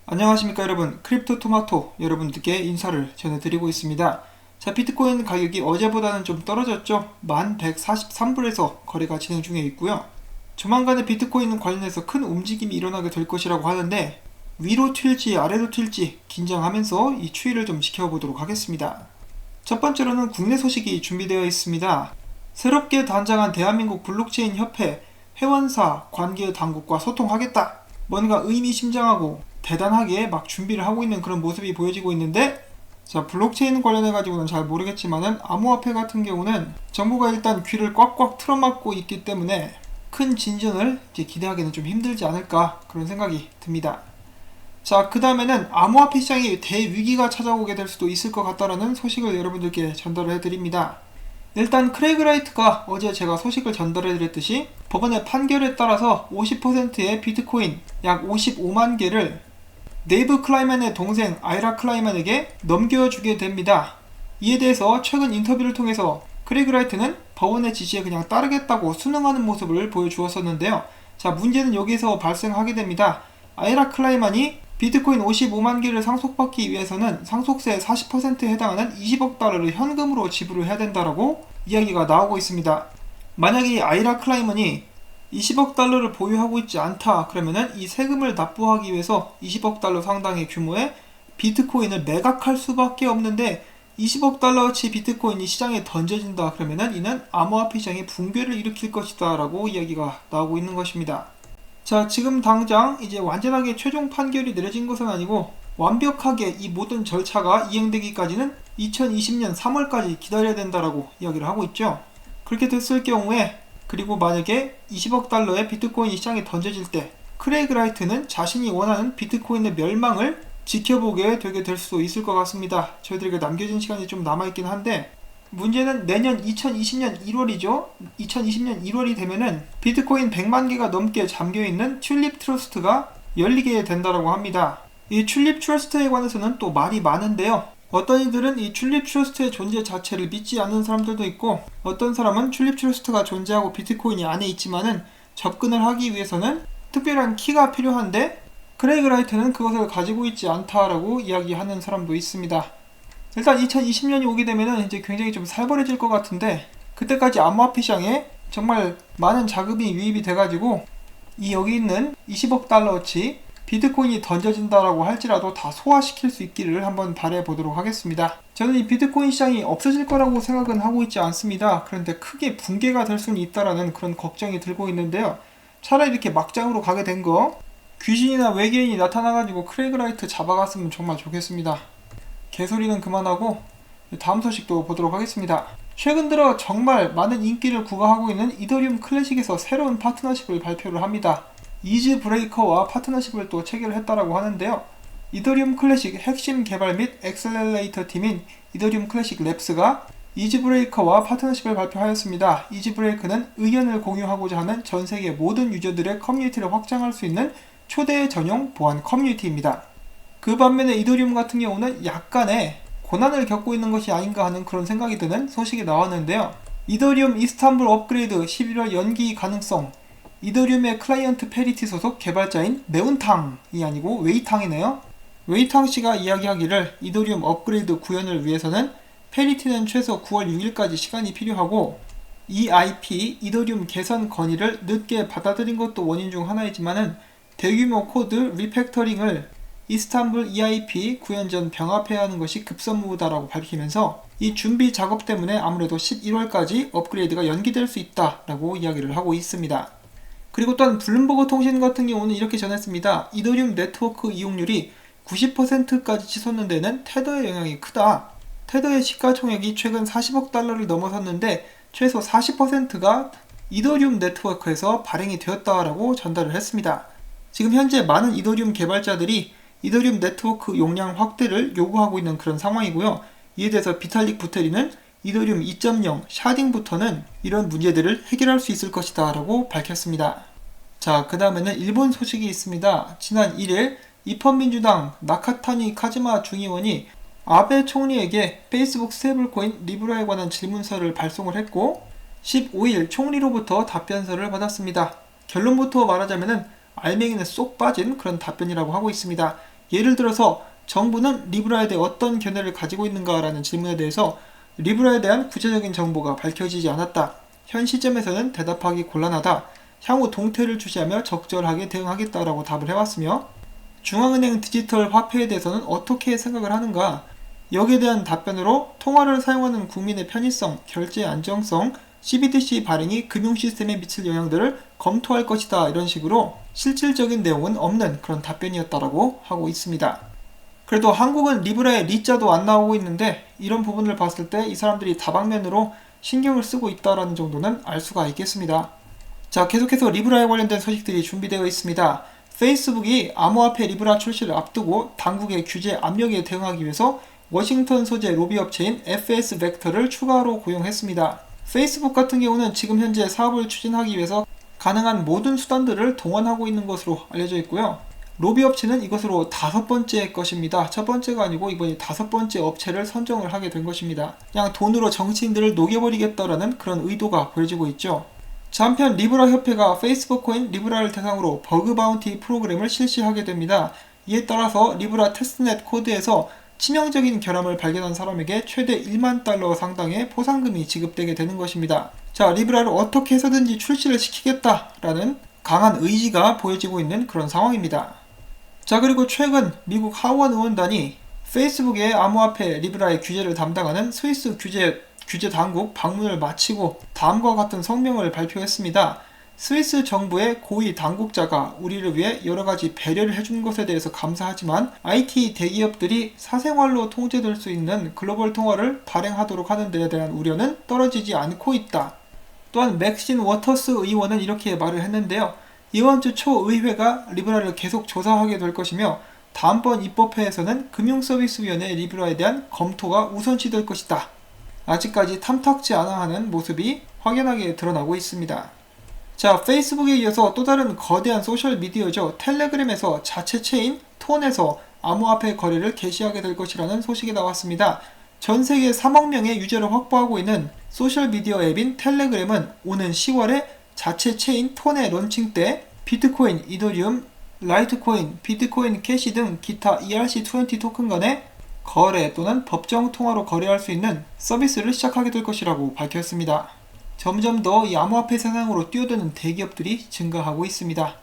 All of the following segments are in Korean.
안녕하십니까 여러분, 크립토 토마토 여러분들께 인사를 전해드리고 있습니다. 자, 비트코인 가격이 어제보다는 좀 떨어졌죠. 1143불에서 거래가 진행 중에 있고요. 조만간에 비트코인 관련해서 큰 움직임이 일어나게 될 것이라고 하는데, 위로 튈지 아래로 튈지 긴장하면서 이 추이를 좀 지켜보도록 하겠습니다. 첫 번째로는 국내 소식이 준비되어 있습니다. 새롭게 단장한 대한민국 블록체인 협회 회원사 관계 당국과 소통하겠다, 뭔가 의미심장하고 대단하게 막 준비를 하고 있는 그런 모습이 보여지고 있는데, 자, 블록체인 관련해 가지고는 잘 모르겠지만은 암호화폐 같은 경우는 정부가 일단 귀를 꽉꽉 틀어막고 있기 때문에 큰 진전을 이제 기대하기는 좀 힘들지 않을까, 그런 생각이 듭니다. 자, 그 다음에는 암호화폐 시장에 대위기가 찾아오게 될 수도 있을 것 같다라는 소식을 여러분들께 전달을 해드립니다. 일단 크레이그 라이트가 어제 제가 소식을 전달해드렸듯이 법원의 판결에 따라서 50%의 비트코인 약 55만 개를 네이브 클라이만의 동생 아이라 클라이만에게 넘겨주게 됩니다. 이에 대해서 최근 인터뷰를 통해서 크레이그 라이트는 법원의 지시에 그냥 따르겠다고 순응하는 모습을 보여주었었는데요. 자, 문제는 여기서 발생하게 됩니다. 아이라 클라이만이 비트코인 55만 개를 상속받기 위해서는 상속세의 40%에 해당하는 20억 달러를 현금으로 지불을 해야 된다라고 이야기가 나오고 있습니다. 만약에 이 아이라 클라이만이 20억 달러를 보유하고 있지 않다 그러면은 이 세금을 납부하기 위해서 20억 달러 상당의 규모의 비트코인을 매각할 수밖에 없는데, 20억 달러어치 비트코인이 시장에 던져진다 그러면은 이는 암호화폐 시장의 붕괴를 일으킬 것이다 라고 이야기가 나오고 있는 것입니다. 자, 지금 당장 이제 완전하게 최종 판결이 내려진 것은 아니고 완벽하게 이 모든 절차가 이행되기까지는 2020년 3월까지 기다려야 된다라고 이야기를 하고 있죠. 그렇게 됐을 경우에, 그리고 만약에 20억 달러의 비트코인이 시장에 던져질 때 크레이그 라이트는 자신이 원하는 비트코인의 멸망을 지켜보게 되게 될 수도 있을 것 같습니다. 저희들에게 남겨진 시간이 좀 남아있긴 한데, 문제는 내년 2020년 1월이죠. 2020년 1월이 되면은 비트코인 100만 개가 넘게 잠겨있는 튤립 트러스트가 열리게 된다고 합니다. 이 튤립 트러스트에 관해서는 또 말이 많은데요. 어떤 이들은 이 튤립 트러스트의 존재 자체를 믿지 않는 사람들도 있고, 어떤 사람은 튤립 트러스트가 존재하고 비트코인이 안에 있지만은 접근을 하기 위해서는 특별한 키가 필요한데 크레이그 라이트는 그것을 가지고 있지 않다라고 이야기하는 사람도 있습니다. 일단 2020년이 오게 되면은 이제 굉장히 좀 살벌해질 것 같은데, 그때까지 암호화폐 시장에 정말 많은 자금이 유입이 돼가지고 이 여기 있는 20억 달러어치 비트코인이 던져진다라고 할지라도 다 소화시킬 수 있기를 한번 바라보도록 하겠습니다. 저는 이 비트코인 시장이 없어질 거라고 생각은 하고 있지 않습니다. 그런데 크게 붕괴가 될 수는 있다라는 그런 걱정이 들고 있는데요. 차라리 이렇게 막장으로 가게 된 거, 귀신이나 외계인이 나타나가지고 크레이그 라이트 잡아갔으면 정말 좋겠습니다. 개소리는 그만하고 다음 소식도 보도록 하겠습니다. 최근 들어 정말 많은 인기를 구가하고 있는 이더리움 클래식에서 새로운 파트너십을 발표를 합니다. 이즈 브레이커와 파트너십을 또 체결을 했다라고 하는데요. 이더리움 클래식 핵심 개발 및 엑셀레이터 팀인 이더리움 클래식 랩스가 이즈 브레이커와 파트너십을 발표하였습니다. 이즈 브레이커는 의견을 공유하고자 하는 전 세계 모든 유저들의 커뮤니티를 확장할 수 있는 초대 전용 보안 커뮤니티입니다. 그 반면에 이더리움 같은 경우는 약간의 고난을 겪고 있는 것이 아닌가 하는 그런 생각이 드는 소식이 나왔는데요. 이더리움 이스탄불 업그레이드 11월 연기 가능성, 이더리움의 클라이언트 페리티 소속 개발자인 매운탕이 아니고 웨이탕이네요. 웨이탕씨가 이야기하기를 이더리움 업그레이드 구현을 위해서는 페리티는 최소 9월 6일까지 시간이 필요하고, EIP 이더리움 개선 건의를 늦게 받아들인 것도 원인 중 하나이지만은 대규모 코드 리팩터링을 이스탄불 EIP 구현 전 병합해야 하는 것이 급선무다라고 밝히면서 이 준비 작업 때문에 아무래도 11월까지 업그레이드가 연기될 수 있다라고 이야기를 하고 있습니다. 그리고 또한 블룸버그 통신 같은 경우는 이렇게 전했습니다. 이더리움 네트워크 이용률이 90%까지 치솟는 데는 테더의 영향이 크다. 테더의 시가총액이 최근 40억 달러를 넘어섰는데 최소 40%가 이더리움 네트워크에서 발행이 되었다라고 전달을 했습니다. 지금 현재 많은 이더리움 개발자들이 이더리움 네트워크 용량 확대를 요구하고 있는 그런 상황이고요. 이에 대해서 비탈릭 부테린은 이더리움 2.0 샤딩부터는 이런 문제들을 해결할 수 있을 것이다 라고 밝혔습니다. 자, 그 다음에는 일본 소식이 있습니다. 지난 1일 입헌민주당 나카타니 카즈마 중의원이 아베 총리에게 페이스북 스테이블코인 리브라에 관한 질문서를 발송을 했고, 15일 총리로부터 답변서를 받았습니다. 결론부터 말하자면은 알맹이는 쏙 빠진 그런 답변이라고 하고 있습니다. 예를 들어서 정부는 리브라에 대해 어떤 견해를 가지고 있는가라는 질문에 대해서 리브라에 대한 구체적인 정보가 밝혀지지 않았다. 현 시점에서는 대답하기 곤란하다. 향후 동태를 주시하며 적절하게 대응하겠다라고 답을 해왔으며, 중앙은행 디지털 화폐에 대해서는 어떻게 생각을 하는가? 여기에 대한 답변으로 통화를 사용하는 국민의 편의성, 결제 안정성, CBDC 발행이 금융 시스템에 미칠 영향들을 검토할 것이다. 이런 식으로 실질적인 내용은 없는 그런 답변이었다라고 하고 있습니다. 그래도 한국은 리브라에 리자도 안 나오고 있는데 이런 부분을 봤을 때 이 사람들이 다방면으로 신경을 쓰고 있다라는 정도는 알 수가 있겠습니다. 자, 계속해서 리브라에 관련된 소식들이 준비되어 있습니다. 페이스북이 암호화폐 리브라 출시를 앞두고 당국의 규제 압력에 대응하기 위해서 워싱턴 소재 로비 업체인 FS 벡터를 추가로 고용했습니다. 페이스북 같은 경우는 지금 현재 사업을 추진하기 위해서 가능한 모든 수단들을 동원하고 있는 것으로 알려져 있고요. 로비 업체는 이것으로 5번째 것입니다. 첫 번째가 아니고 이번이 5번째 업체를 선정을 하게 된 것입니다. 그냥 돈으로 정치인들을 녹여버리겠다라는 그런 의도가 보여지고 있죠. 자, 한편 리브라 협회가 페이스북 코인 리브라를 대상으로 버그 바운티 프로그램을 실시하게 됩니다. 이에 따라서 리브라 테스트넷 코드에서 치명적인 결함을 발견한 사람에게 최대 1만 달러 상당의 포상금이 지급되게 되는 것입니다. 자, 리브라를 어떻게 해서든지 출시를 시키겠다라는 강한 의지가 보여지고 있는 그런 상황입니다. 자, 그리고 최근 미국 하원 의원단이 페이스북의 암호화폐 리브라의 규제를 담당하는 스위스 규제 당국 방문을 마치고 다음과 같은 성명을 발표했습니다. 스위스 정부의 고위 당국자가 우리를 위해 여러가지 배려를 해준 것에 대해서 감사하지만 IT 대기업들이 사생활로 통제될 수 있는 글로벌 통화를 발행하도록 하는 데에 대한 우려는 떨어지지 않고 있다. 또한 맥신 워터스 의원은 이렇게 말을 했는데요. 이번 주 초 의회가 리브라를 계속 조사하게 될 것이며 다음번 입법회에서는 금융서비스위원회 리브라에 대한 검토가 우선시될 것이다. 아직까지 탐탁지 않아 하는 모습이 확연하게 드러나고 있습니다. 자, 페이스북에 이어서 또 다른 거대한 소셜미디어죠. 텔레그램에서 자체 체인 톤에서 암호화폐 거래를 개시하게 될 것이라는 소식이 나왔습니다. 전 세계 3억 명의 유저를 확보하고 있는 소셜미디어 앱인 텔레그램은 오는 10월에 자체 체인 톤의 론칭 때 비트코인, 이더리움, 라이트코인, 비트코인 캐시 등 기타 ERC20 토큰 간의 거래 또는 법정 통화로 거래할 수 있는 서비스를 시작하게 될 것이라고 밝혔습니다. 점점 더 이 암호화폐 세상으로 뛰어드는 대기업들이 증가하고 있습니다.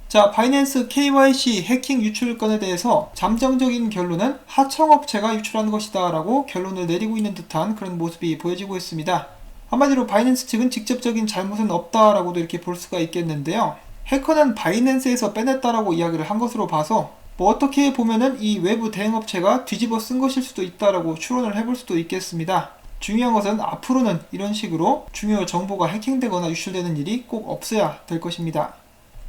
자, 바이낸스 KYC 해킹 유출 건에 대해서 잠정적인 결론은 하청업체가 유출한 것이다 라고 결론을 내리고 있는 듯한 그런 모습이 보여지고 있습니다. 한마디로 바이낸스 측은 직접적인 잘못은 없다라고도 이렇게 볼 수가 있겠는데요. 해커는 바이낸스에서 빼냈다라고 이야기를 한 것으로 봐서 어떻게 보면은 이 외부 대행업체가 뒤집어 쓴 것일 수도 있다라고 추론을 해볼 수도 있겠습니다. 중요한 것은 앞으로는 이런 식으로 중요 정보가 해킹되거나 유출되는 일이 꼭 없어야 될 것입니다.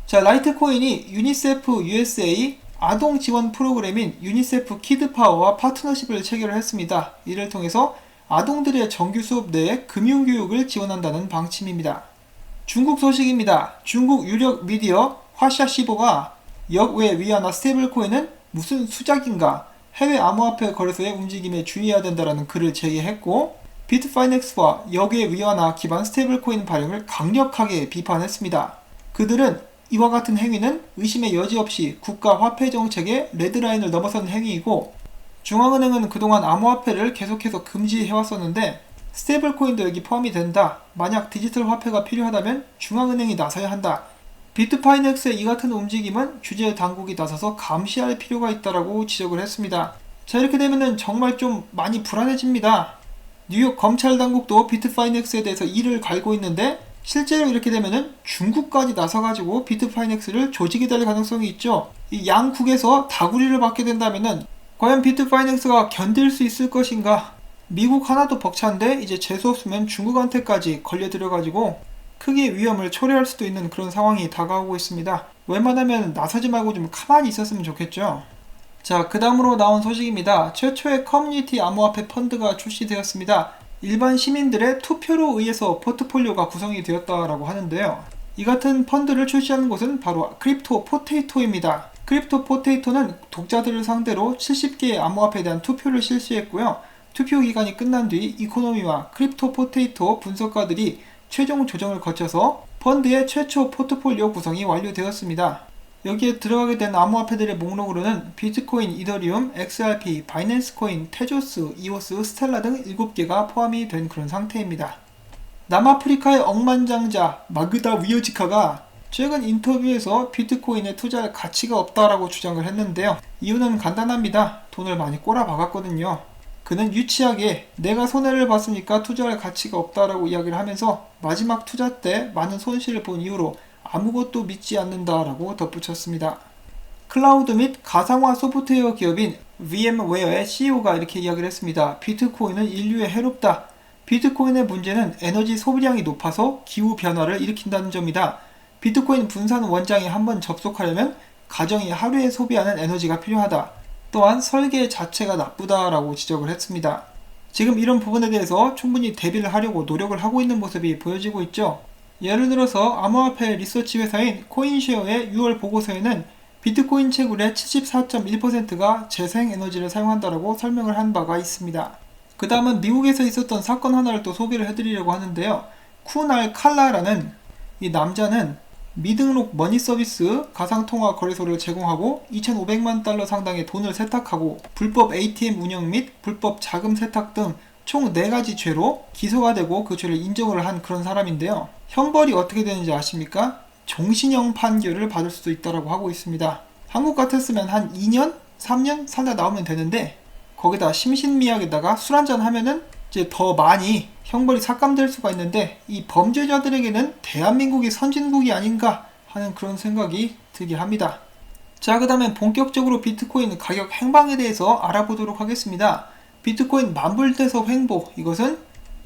자, 라이트코인이 유니세프 USA 아동 지원 프로그램인 유니세프 키드파워와 파트너십을 체결을 했습니다. 이를 통해서 아동들의 정규 수업 내에 금융교육을 지원한다는 방침입니다. 중국 소식입니다. 중국 유력 미디어 화샤시보가 역외 위안화 스테이블코인은 무슨 수작인가, 해외 암호화폐 거래소의 움직임에 주의해야 된다라는 글을 제기했고, 비트파이넥스와 역외 위안화 기반 스테이블코인 발행을 강력하게 비판했습니다. 그들은 이와 같은 행위는 의심의 여지 없이 국가 화폐 정책의 레드라인을 넘어선 행위이고, 중앙은행은 그동안 암호화폐를 계속해서 금지해왔었는데 스테이블코인도 여기 포함이 된다. 만약 디지털 화폐가 필요하다면 중앙은행이 나서야 한다. 비트파이넥스의 이 같은 움직임은 규제 당국이 나서서 감시할 필요가 있다라고 지적을 했습니다. 자, 이렇게 되면은 정말 좀 많이 불안해집니다. 뉴욕 검찰 당국도 비트파이넥스에 대해서 이를 갈고 있는데 실제로 이렇게 되면은 중국까지 나서가지고 비트파이넥스를 조직이 될 가능성이 있죠. 이 양국에서 다구리를 받게 된다면은 과연 비트파이넥스가 견딜 수 있을 것인가? 미국 하나도 벅찬데 이제 재수없으면 중국한테까지 걸려들어가지고 크게 위험을 초래할 수도 있는 그런 상황이 다가오고 있습니다. 웬만하면 나서지 말고 좀 가만히 있었으면 좋겠죠. 자, 그 다음으로 나온 소식입니다. 최초의 커뮤니티 암호화폐 펀드가 출시되었습니다. 일반 시민들의 투표로 의해서 포트폴리오가 구성이 되었다라고 하는데요. 이 같은 펀드를 출시하는 곳은 바로 크립토 포테이토입니다. 크립토 포테이토는 독자들을 상대로 70개의 암호화폐에 대한 투표를 실시했고요. 투표 기간이 끝난 뒤 이코노미와 크립토 포테이토 분석가들이 최종 조정을 거쳐서 펀드의 최초 포트폴리오 구성이 완료되었습니다. 여기에 들어가게 된 암호화폐들의 목록으로는 비트코인, 이더리움, XRP, 바이낸스 코인, 테조스, 이오스, 스텔라 등 7개가 포함이 된 그런 상태입니다. 남아프리카의 억만장자 마그다 위어지카가 최근 인터뷰에서 비트코인에 투자할 가치가 없다라고 주장을 했는데요. 이유는 간단합니다. 돈을 많이 꼬라박았거든요. 그는 유치하게 내가 손해를 봤으니까 투자할 가치가 없다라고 이야기를 하면서 마지막 투자 때 많은 손실을 본 이후로 아무것도 믿지 않는다라고 덧붙였습니다. 클라우드 및 가상화 소프트웨어 기업인 VM웨어의 CEO가 이렇게 이야기를 했습니다. 비트코인은 인류에 해롭다. 비트코인의 문제는 에너지 소비량이 높아서 기후변화를 일으킨다는 점이다. 비트코인 분산 원장에 한번 접속하려면 가정이 하루에 소비하는 에너지가 필요하다. 또한 설계 자체가 나쁘다라고 지적을 했습니다. 지금 이런 부분에 대해서 충분히 대비를 하려고 노력을 하고 있는 모습이 보여지고 있죠. 예를 들어서 암호화폐 리서치 회사인 코인쉐어의 6월 보고서에는 비트코인 채굴의 74.1%가 재생에너지를 사용한다라고 설명을 한 바가 있습니다. 그 다음은 미국에서 있었던 사건 하나를 또 소개를 해드리려고 하는데요. 쿠날 칼라라는 이 남자는 미등록 머니 서비스 가상통화 거래소를 제공하고 2,500만 달러 상당의 돈을 세탁하고 불법 ATM 운영 및 불법 자금 세탁 등 총 4가지 죄로 기소가 되고 그 죄를 인정을 한 그런 사람인데요. 형벌이 어떻게 되는지 아십니까? 종신형 판결을 받을 수도 있다고 하고 있습니다. 한국 같았으면 한 2년? 3년 살다 나오면 되는데 거기다 심신미약에다가 술 한잔 하면은 이제 더 많이 형벌이 삭감될 수가 있는데 이 범죄자들에게는 대한민국이 선진국이 아닌가 하는 그런 생각이 들게 합니다. 자, 그 다음에 본격적으로 비트코인 가격 행방에 대해서 알아보도록 하겠습니다. 비트코인 만불대서 횡보, 이것은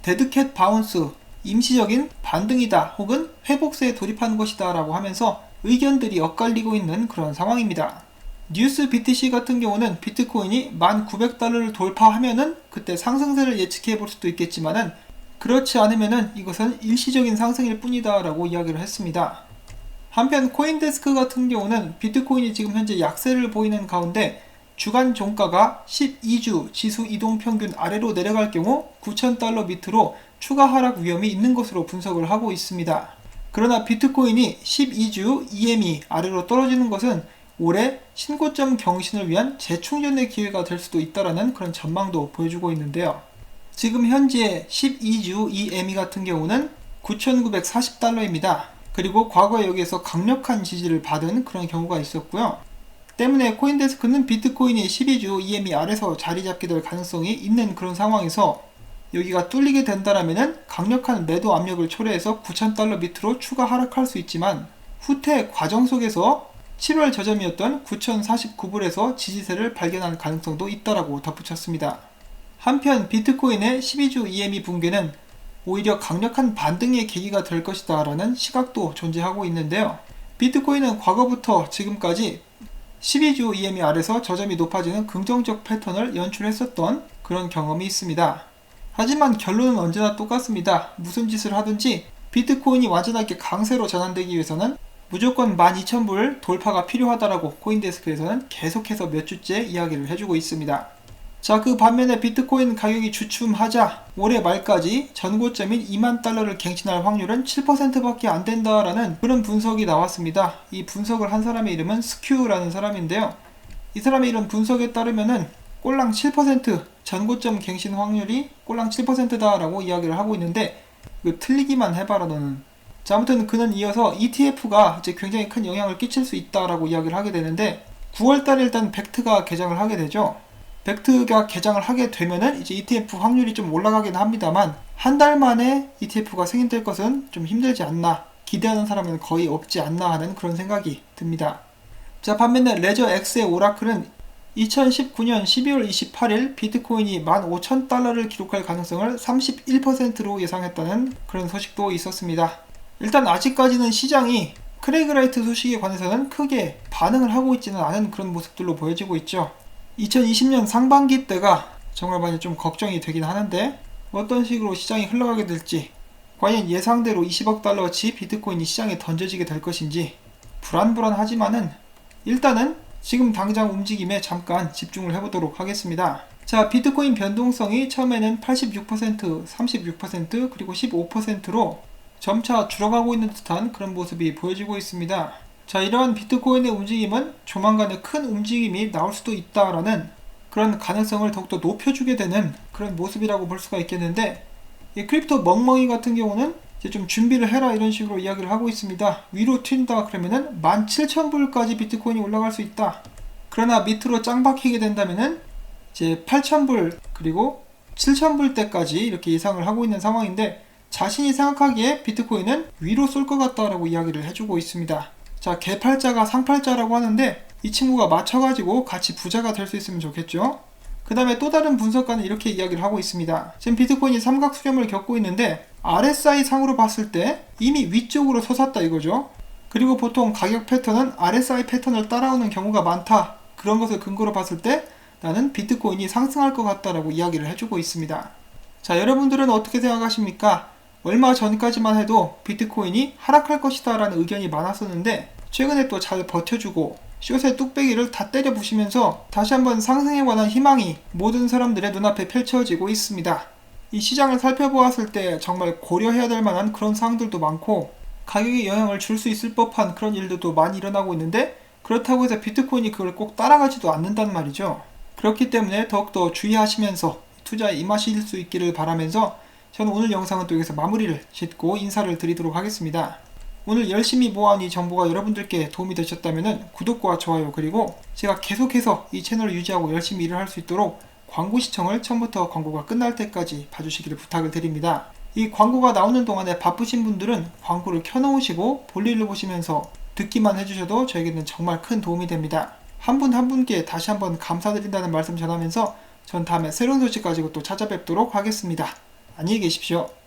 데드캣 바운스, 임시적인 반등이다 혹은 회복세에 돌입하는 것이다 라고 하면서 의견들이 엇갈리고 있는 그런 상황입니다. 뉴스 BTC 같은 경우는 비트코인이 1900달러를 돌파하면은 그때 상승세를 예측해 볼 수도 있겠지만은 그렇지 않으면은 이것은 일시적인 상승일 뿐이다 라고 이야기를 했습니다. 한편 코인데스크 같은 경우는 비트코인이 지금 현재 약세를 보이는 가운데 주간 종가가 12주 지수 이동 평균 아래로 내려갈 경우 9,000달러 밑으로 추가 하락 위험이 있는 것으로 분석을 하고 있습니다. 그러나 비트코인이 12주 EME 아래로 떨어지는 것은 올해 신고점 경신을 위한 재충전의 기회가 될 수도 있다라는 그런 전망도 보여주고 있는데요. 지금 현재 12주 EME 같은 경우는 9,940달러입니다. 그리고 과거에 여기에서 강력한 지지를 받은 그런 경우가 있었고요. 때문에 코인데스크는 비트코인이 12주 EME 아래서 자리 잡게 될 가능성이 있는 그런 상황에서 여기가 뚫리게 된다라면은 강력한 매도 압력을 초래해서 9,000달러 밑으로 추가 하락할 수 있지만 후퇴 과정 속에서 7월 저점이었던 9,049불에서 지지세를 발견할 가능성도 있다라고 덧붙였습니다. 한편 비트코인의 12주 EME 붕괴는 오히려 강력한 반등의 계기가 될 것이다 라는 시각도 존재하고 있는데요. 비트코인은 과거부터 지금까지 12주 EME 아래서 저점이 높아지는 긍정적 패턴을 연출했었던 그런 경험이 있습니다. 하지만 결론은 언제나 똑같습니다. 무슨 짓을 하든지 비트코인이 완전하게 강세로 전환되기 위해서는 무조건 12,000불 돌파가 필요하다라고 코인데스크에서는 계속해서 몇 주째 이야기를 해주고 있습니다. 자, 그 반면에 비트코인 가격이 주춤하자 올해 말까지 전고점인 2만 달러를 갱신할 확률은 7%밖에 안 된다라는 그런 분석이 나왔습니다. 이 분석을 한 사람의 이름은 스큐라는 사람인데요. 이 사람의 이런 분석에 따르면은 꼴랑 7% 전고점 갱신 확률이 꼴랑 7%다라고 이야기를 하고 있는데 이거 틀리기만 해봐라 너는. 자, 아무튼 그는 이어서 ETF가 이제 굉장히 큰 영향을 끼칠 수 있다라고 이야기를 하게 되는데 9월달에 일단 벡트가 개장을 하게 되죠. 벡트가 개장을 하게 되면은 이제 ETF 확률이 좀 올라가긴 합니다만 한 달 만에 ETF가 승인될 것은 좀 힘들지 않나, 기대하는 사람은 거의 없지 않나 하는 그런 생각이 듭니다. 자, 반면에 레저 X의 오라클은 2019년 12월 28일 비트코인이 15,000달러를 기록할 가능성을 31%로 예상했다는 그런 소식도 있었습니다. 일단 아직까지는 시장이 크레이그 라이트 소식에 관해서는 크게 반응을 하고 있지는 않은 그런 모습들로 보여지고 있죠. 2020년 상반기 때가 정말 많이 좀 걱정이 되긴 하는데 어떤 식으로 시장이 흘러가게 될지, 과연 예상대로 20억 달러어치 비트코인이 시장에 던져지게 될 것인지 불안불안하지만은 일단은 지금 당장 움직임에 잠깐 집중을 해보도록 하겠습니다. 자, 비트코인 변동성이 처음에는 86%, 36% 그리고 15%로 점차 줄어가고 있는 듯한 그런 모습이 보여지고 있습니다. 자, 이러한 비트코인의 움직임은 조만간에 큰 움직임이 나올 수도 있다라는 그런 가능성을 더욱더 높여주게 되는 그런 모습이라고 볼 수가 있겠는데, 이 크립토 멍멍이 같은 경우는 이제 좀 준비를 해라 이런 식으로 이야기를 하고 있습니다. 위로 튄다 그러면은 17,000불까지 비트코인이 올라갈 수 있다. 그러나 밑으로 짱 박히게 된다면은 이제 8,000불 그리고 7,000불대까지 이렇게 예상을 하고 있는 상황인데, 자신이 생각하기에 비트코인은 위로 쏠 것 같다라고 이야기를 해주고 있습니다. 자, 개팔자가 상팔자라고 하는데 이 친구가 맞춰가지고 같이 부자가 될 수 있으면 좋겠죠. 그 다음에 또 다른 분석가는 이렇게 이야기를 하고 있습니다. 지금 비트코인이 삼각 수렴을 겪고 있는데 RSI 상으로 봤을 때 이미 위쪽으로 솟았다 이거죠. 그리고 보통 가격 패턴은 RSI 패턴을 따라오는 경우가 많다. 그런 것을 근거로 봤을 때 나는 비트코인이 상승할 것 같다라고 이야기를 해주고 있습니다. 자, 여러분들은 어떻게 생각하십니까? 얼마 전까지만 해도 비트코인이 하락할 것이다 라는 의견이 많았었는데, 최근에 또 잘 버텨주고 숏의 뚝배기를 다 때려 부시면서 다시 한번 상승에 관한 희망이 모든 사람들의 눈앞에 펼쳐지고 있습니다. 이 시장을 살펴보았을 때 정말 고려해야 될 만한 그런 사항들도 많고, 가격에 영향을 줄 수 있을 법한 그런 일들도 많이 일어나고 있는데, 그렇다고 해서 비트코인이 그걸 꼭 따라가지도 않는단 말이죠. 그렇기 때문에 더욱더 주의하시면서 투자에 임하실 수 있기를 바라면서 저는 오늘 영상은 또 여기서 마무리를 짓고 인사를 드리도록 하겠습니다. 오늘 열심히 모아온 이 정보가 여러분들께 도움이 되셨다면 구독과 좋아요, 그리고 제가 계속해서 이 채널을 유지하고 열심히 일을 할 수 있도록 광고 시청을 처음부터 광고가 끝날 때까지 봐주시기를 부탁을 드립니다. 이 광고가 나오는 동안에 바쁘신 분들은 광고를 켜놓으시고 볼일을 보시면서 듣기만 해주셔도 저에게는 정말 큰 도움이 됩니다. 한 분 한 분께 다시 한번 감사드린다는 말씀 전하면서 전 다음에 새로운 소식 가지고 또 찾아뵙도록 하겠습니다. 안녕히 계십시오.